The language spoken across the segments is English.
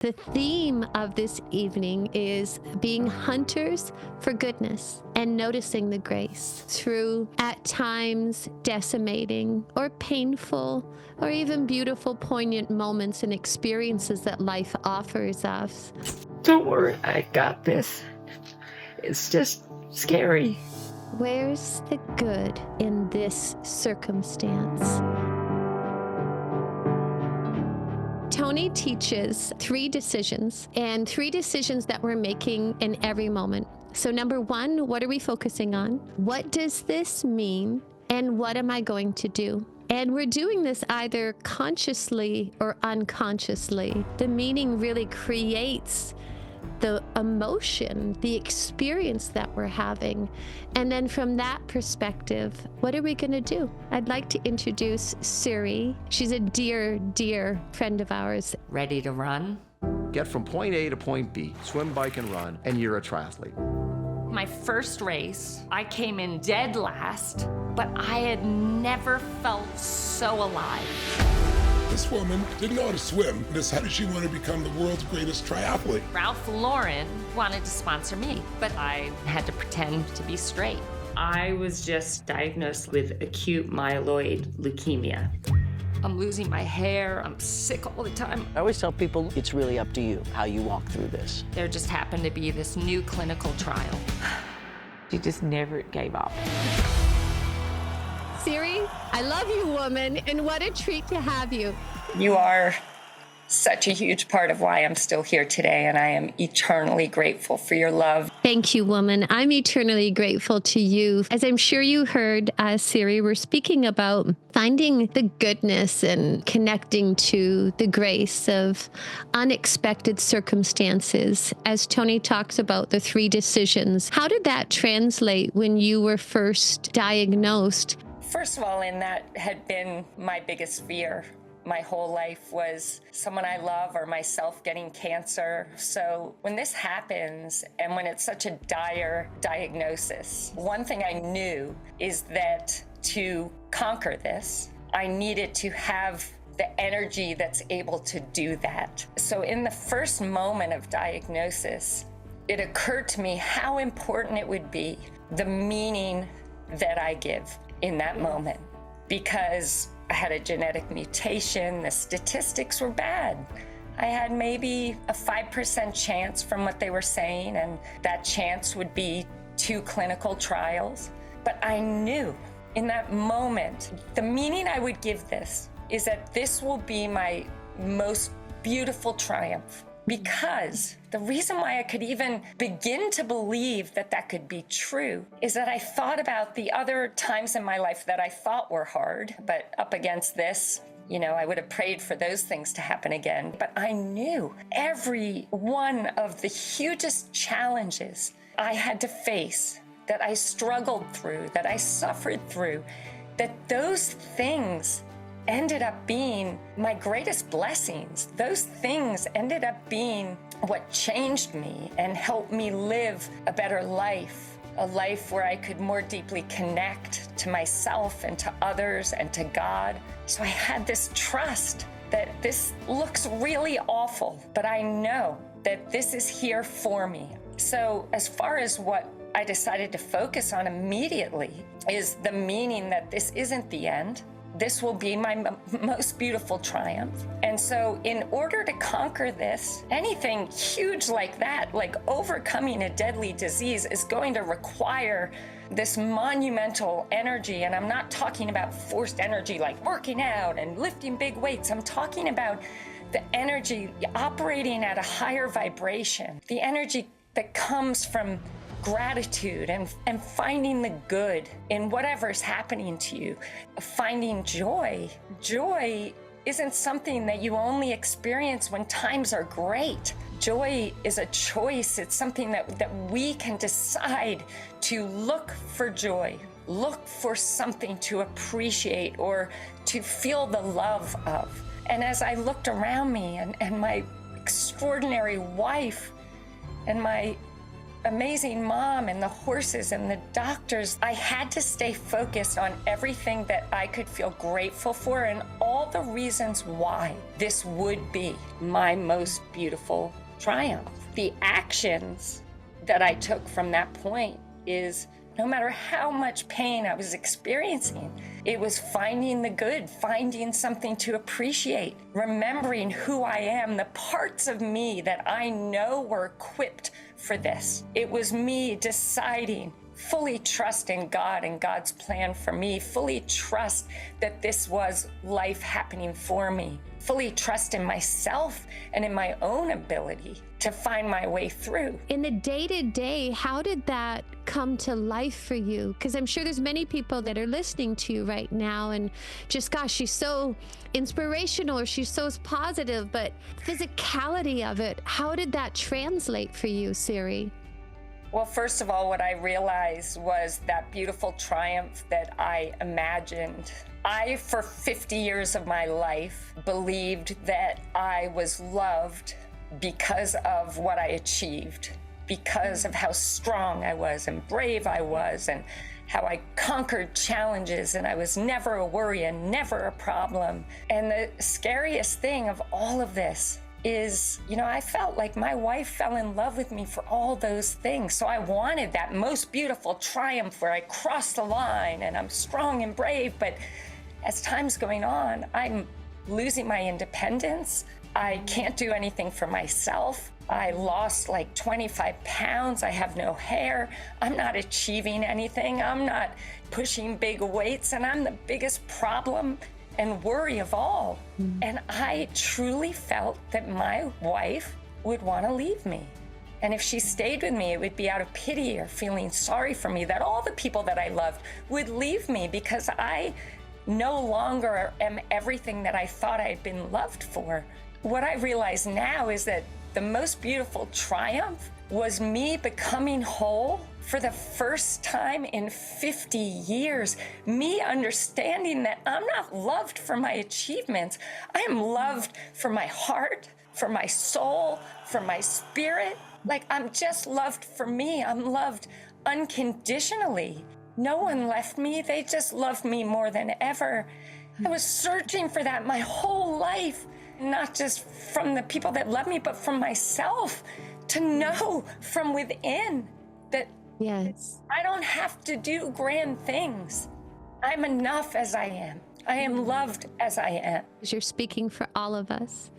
The theme of this evening is being hunters for goodness and noticing the grace through, at times, decimating or painful or even beautiful, poignant moments and experiences that life offers us. Don't worry, I got this. It's just scary. Where's the good in this circumstance? Tony teaches 3 decisions, and 3 decisions that we're making in every moment. So number 1, what are we focusing on? What does this mean? And what am I going to do? And we're doing this either consciously or unconsciously. The meaning really creates the emotion, the experience that we're having. And then from that perspective, what are we going to do? I'd like to introduce Siri. She's a dear, dear friend of ours. Ready to run? Get from point A to point B, swim, bike, and run, and you're a triathlete. My first race, I came in dead last, but I had never felt so alive. This woman didn't know how to swim. Decided she wanted to become the world's greatest triathlete. Ralph Lauren wanted to sponsor me, but I had to pretend to be straight. I was just diagnosed with acute myeloid leukemia. I'm losing my hair, I'm sick all the time. I always tell people it's really up to you how you walk through this. There just happened to be this new clinical trial. She just never gave up. Siri, I love you, woman, and what a treat to have you. You are such a huge part of why I'm still here today, and I am eternally grateful for your love. Thank you, woman. I'm eternally grateful to you. As I'm sure you heard, Siri, we're speaking about finding the goodness and connecting to the grace of unexpected circumstances. As Tony talks about the 3 decisions, how did that translate when you were first diagnosed? First of all, and that had been my biggest fear. My whole life was someone I love or myself getting cancer. So when this happens and when it's such a dire diagnosis, one thing I knew is that to conquer this, I needed to have the energy that's able to do that. So in the first moment of diagnosis, it occurred to me how important it would be, the meaning that I give in that moment, because I had a genetic mutation, the statistics were bad. I had maybe a 5% chance from what they were saying, and that chance would be 2 clinical trials. But I knew in that moment, the meaning I would give this is that this will be my most beautiful triumph. Because the reason why I could even begin to believe that that could be true is that I thought about the other times in my life that I thought were hard, but up against this, I would have prayed for those things to happen again. But I knew every one of the hugest challenges I had to face, that I struggled through, that I suffered through, that those things ended up being my greatest blessings. Those things ended up being what changed me and helped me live a better life, a life where I could more deeply connect to myself and to others and to God. So I had this trust that this looks really awful, but I know that this is here for me. So as far as what I decided to focus on immediately is the meaning that this isn't the end. This will be my most beautiful triumph. And so in order to conquer this, anything huge like that, like overcoming a deadly disease, is going to require this monumental energy. And I'm not talking about forced energy like working out and lifting big weights. I'm talking about the energy operating at a higher vibration, the energy that comes from gratitude and finding the good in whatever's happening to you, finding joy. Joy isn't something that you only experience when times are great. Joy is a choice. It's something that we can decide to look for joy, look for something to appreciate or to feel the love of. And as I looked around me and my extraordinary wife and my amazing mom and the horses and the doctors. I had to stay focused on everything that I could feel grateful for and all the reasons why this would be my most beautiful triumph. The actions that I took from that point is no matter how much pain I was experiencing, it was finding the good, finding something to appreciate, remembering who I am, the parts of me that I know were equipped for this. It was me deciding, fully trusting God and God's plan for me, fully trust that this was life happening for me, fully trust in myself and in my own ability to find my way through. In the day-to-day, how did that come to life for you? Because I'm sure there's many people that are listening to you right now and just, gosh, she's so inspirational or she's so positive, but physicality of it, how did that translate for you, Siri? Well, first of all, what I realized was that beautiful triumph that I imagined. I, for 50 years of my life, believed that I was loved because of what I achieved, because of how strong I was and brave I was and how I conquered challenges and I was never a worry and never a problem. And the scariest thing of all of this is, I felt like my wife fell in love with me for all those things. So I wanted that most beautiful triumph where I crossed the line and I'm strong and brave. But as time's going on, I'm losing my independence. I can't do anything for myself. I lost like 25 pounds. I have no hair. I'm not achieving anything. I'm not pushing big weights. And I'm the biggest problem and worry of all. And I truly felt that my wife would want to leave me. And if she stayed with me, it would be out of pity or feeling sorry for me that all the people that I loved would leave me because I no longer am everything that I thought I had been loved for. What I realize now is that the most beautiful triumph was me becoming whole for the first time in 50 years. Me understanding that I'm not loved for my achievements. I am loved for my heart, for my soul, for my spirit. Like, I'm just loved for me. I'm loved unconditionally. No one left me. They just loved me more than ever. I was searching for that my whole life. Not just from the people that love me, but from myself, to know from within that Yes. I don't have to do grand things. I'm enough as I am. I am loved as I am. You're speaking for all of us.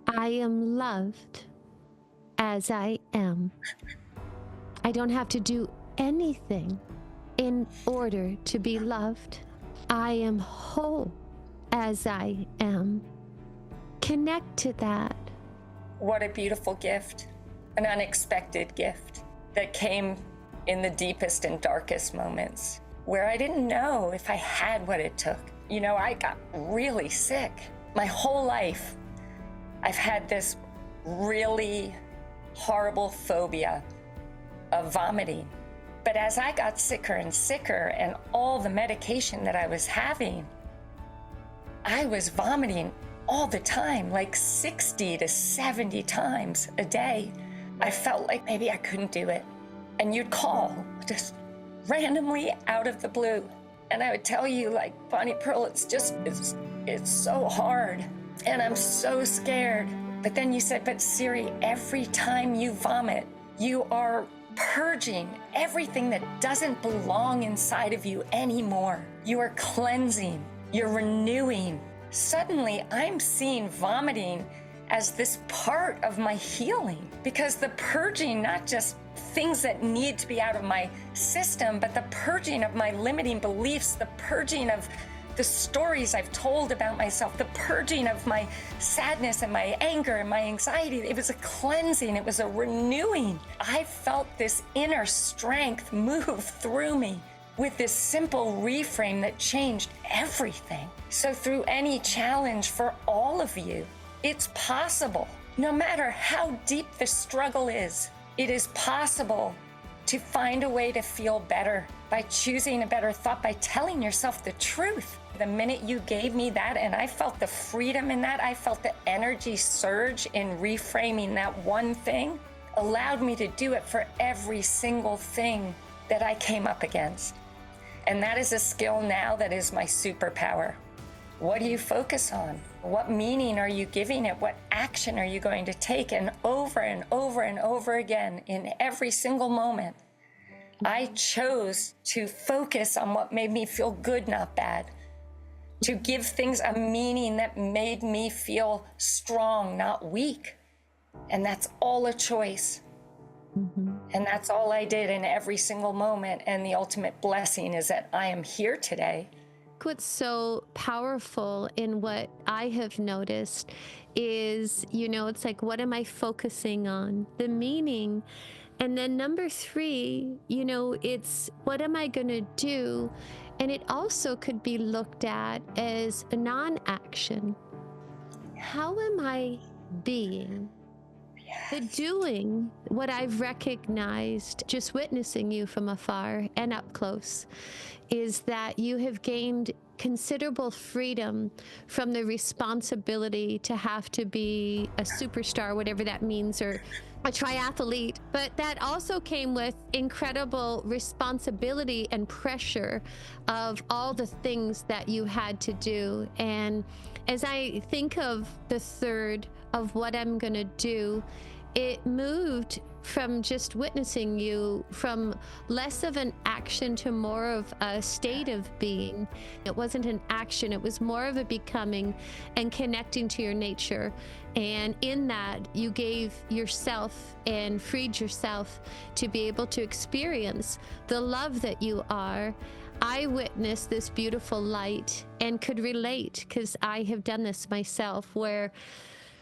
I am loved as I am. I don't have to do anything in order to be loved. I am whole as I am. Connect to that. What a beautiful gift, an unexpected gift that came in the deepest and darkest moments where I didn't know if I had what it took. I got really sick. My whole life, I've had this really horrible phobia of vomiting. But as I got sicker and sicker and all the medication that I was having, I was vomiting all the time, like 60 to 70 times a day. I felt like maybe I couldn't do it. And you'd call just randomly out of the blue. And I would tell you, like, Bonnie Pearl, it's so hard. And I'm so scared. But then you said, but Siri, every time you vomit, you are purging everything that doesn't belong inside of you anymore. You are cleansing, you're renewing. Suddenly, I'm seeing vomiting as this part of my healing, because the purging, not just things that need to be out of my system, but the purging of my limiting beliefs, the purging of the stories I've told about myself, the purging of my sadness and my anger and my anxiety. It was a cleansing, it was a renewing. I felt this inner strength move through me with this simple reframe that changed everything. So through any challenge for all of you, it's possible. No matter how deep the struggle is, it is possible to find a way to feel better by choosing a better thought, by telling yourself the truth. The minute you gave me that, and I felt the freedom in that, I felt the energy surge in reframing that one thing, allowed me to do it for every single thing that I came up against. And that is a skill now that is my superpower. What do you focus on? What meaning are you giving it? What action are you going to take? And over and over and over again, in every single moment, I chose to focus on what made me feel good, not bad. To give things a meaning that made me feel strong, not weak. And that's all a choice. And that's all I did in every single moment. And the ultimate blessing is that I am here today. What's so powerful in what I have noticed is, it's like, what am I focusing on? The meaning. And then number 3, it's what am I going to do? And it also could be looked at as a non-action. How am I being? The doing, what I've recognized, just witnessing you from afar and up close, is that you have gained considerable freedom from the responsibility to have to be a superstar, whatever that means, or a triathlete. But that also came with incredible responsibility and pressure of all the things that you had to do. And as I think of the third of what I'm going to do, it moved from just witnessing you from less of an action to more of a state of being. It wasn't an action, it was more of a becoming and connecting to your nature. And in that, you gave yourself and freed yourself to be able to experience the love that you are. I witnessed this beautiful light and could relate, because I have done this myself, where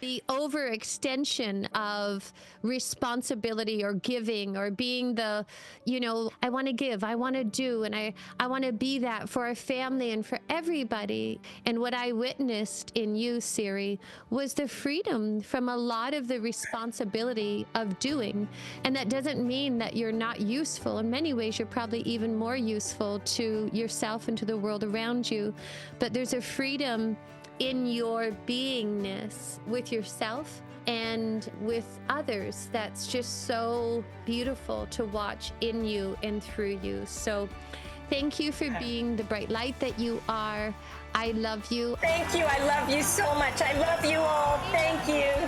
the overextension of responsibility or giving or being the, I want to give, I want to do, and I want to be that for our family and for everybody. And what I witnessed in you, Siri, was the freedom from a lot of the responsibility of doing. And that doesn't mean that you're not useful. In many ways, you're probably even more useful to yourself and to the world around you. But there's a freedom in your beingness with yourself and with others that's just so beautiful to watch in you and through you. So thank you for being the bright light that you are. I love you. Thank you. I love you so much. I love you all. Thank you.